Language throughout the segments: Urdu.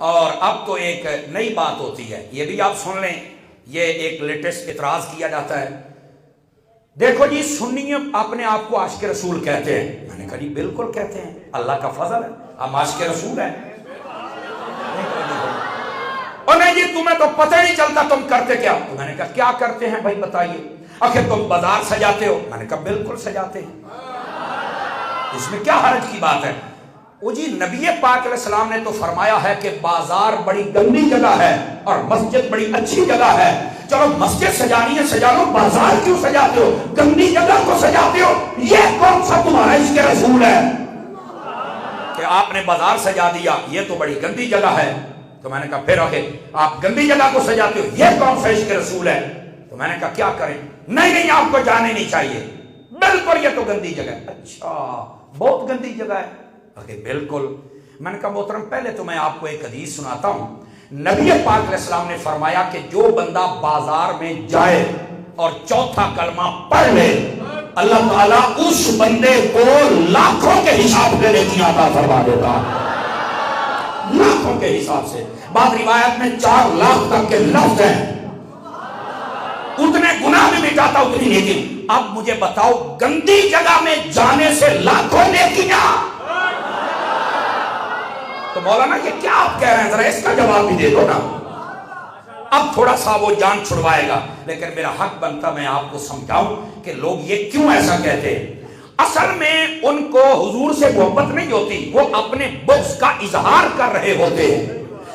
اور اب تو ایک نئی بات ہوتی ہے، یہ بھی آپ سن لیں، یہ ایک لیٹسٹ اعتراض کیا جاتا ہے، دیکھو جی سنی اپنے آپ کو عاشق رسول کہتے ہیں۔ میں نے کہا جی بالکل کہتے ہیں، اللہ کا فضل ہے، ہم عاشق رسول ہیں۔ اور نہیں جی تمہیں تو پتہ نہیں چلتا تم کرتے کیا۔ تو میں نے کہا کیا کرتے ہیں بھائی بتائیے۔ آخر تم بازار سجاتے ہو۔ میں نے کہا بالکل سجاتے ہیں، اس میں کیا حرج کی بات ہے۔ وہ جی نبی پاک علیہ السلام نے تو فرمایا ہے کہ بازار بڑی گندی جگہ ہے اور مسجد بڑی اچھی جگہ ہے، چلو مسجد سجانی ہے سجا لو، بازار کیوں سجاتے ہو، گندی جگہ کو سجاتے ہو؟ یہ کون سا تمہارا عشق رسول ہے کہ آپ نے بازار سجا دیا، یہ تو بڑی گندی جگہ ہے۔ تو میں نے کہا پھر آگے آپ گندی جگہ کو سجاتے ہو، یہ کون سا عشق رسول ہے؟ تو میں نے کہا کیا کریں؟ نہیں آپ کو جانے نہیں چاہیے، بالکل یہ تو گندی جگہ ہے۔ اچھا بہت گندی جگہ ہے؟ بالکل۔ میں نے کہا محترم پہلے تو میں آپ کو ایک حدیث سناتا ہوں، نبی پاک علیہ السلام نے فرمایا کہ جو بندہ بازار میں جائے اور چوتھا کلمہ پڑھ لے، اللہ تعالیٰ اس بندے کو لاکھوں کے حساب سے نیکی عطا فرما دیتا، لاکھوں کے حساب سے۔ بعض روایت میں 4 لاکھ تک کے لفظ ہیں، اتنے گناہ بھی مٹاتا اتنی نیکی۔ اب مجھے بتاؤ گندی جگہ میں جانے سے لاکھوں نیکیاں، تو مولانا یہ کیا آپ کہہ رہے ہیں، ذرا اس کا جواب بھی دے دو نا۔ اب تھوڑا سا وہ جان چھڑوائے گا، لیکن میرا حق بنتا میں آپ کو سمجھاؤں کہ لوگ یہ کیوں ایسا کہتے ہیں۔ اصل میں ان کو حضور سے محبت نہیں ہوتی، وہ اپنے بغض کا اظہار کر رہے ہوتے ہیں،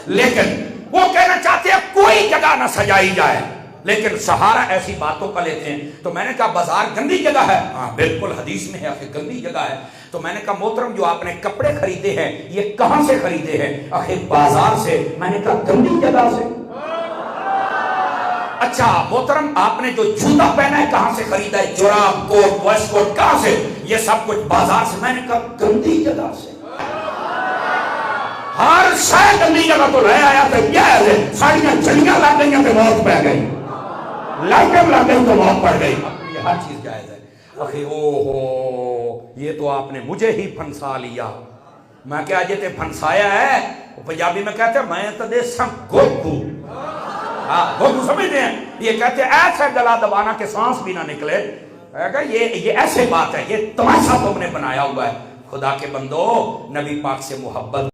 لیکن وہ کہنا چاہتے ہیں کوئی جگہ نہ سجائی جائے، لیکن سہارا ایسی باتوں کا لیتے ہیں۔ تو میں نے کہا بازار گندی جگہ ہے؟ ہاں بالکل حدیث میں ہے کہ گندی جگہ ہے۔ تو میں نے کہا محترم جو آپ نے کپڑے خریدے ہیں یہ کہاں سے خریدے ہیں؟ آخر بازار سے۔ میں نے کہا گندی جگہ سے؟ اچھا محترم آپ نے جو جوتا پہنا ہے کہاں سے خریدا ہے؟ جراب، کوٹ، ویسٹ کوٹ، کہاں سے؟ یہ سب کچھ بازار سے۔ میں نے کہا گندی جگہ سے؟ ہر شے گندی جگہ تو رہ آیا تھا، کیا ہے ساڑیاں چلیاں لگ گئی تو موت پہ گئی، لائٹیں لگ گئی تو موت پڑ گئی، یہ ہر چیز جائز ہے۔ اخی یہ تو آپ نے مجھے ہی پھنسا لیا۔ میں کیا جیتے پھنسایا ہے، پنجابی میں کہتے ہیں میں تو دے سب گوگو، گوگو سمجھتے ہیں، یہ کہتے ہیں ایسا گلا دبانا کہ سانس بھی نہ نکلے۔ یہ ایسے بات ہے، یہ تماشا تم نے بنایا ہوا ہے۔ خدا کے بندو نبی پاک سے محبت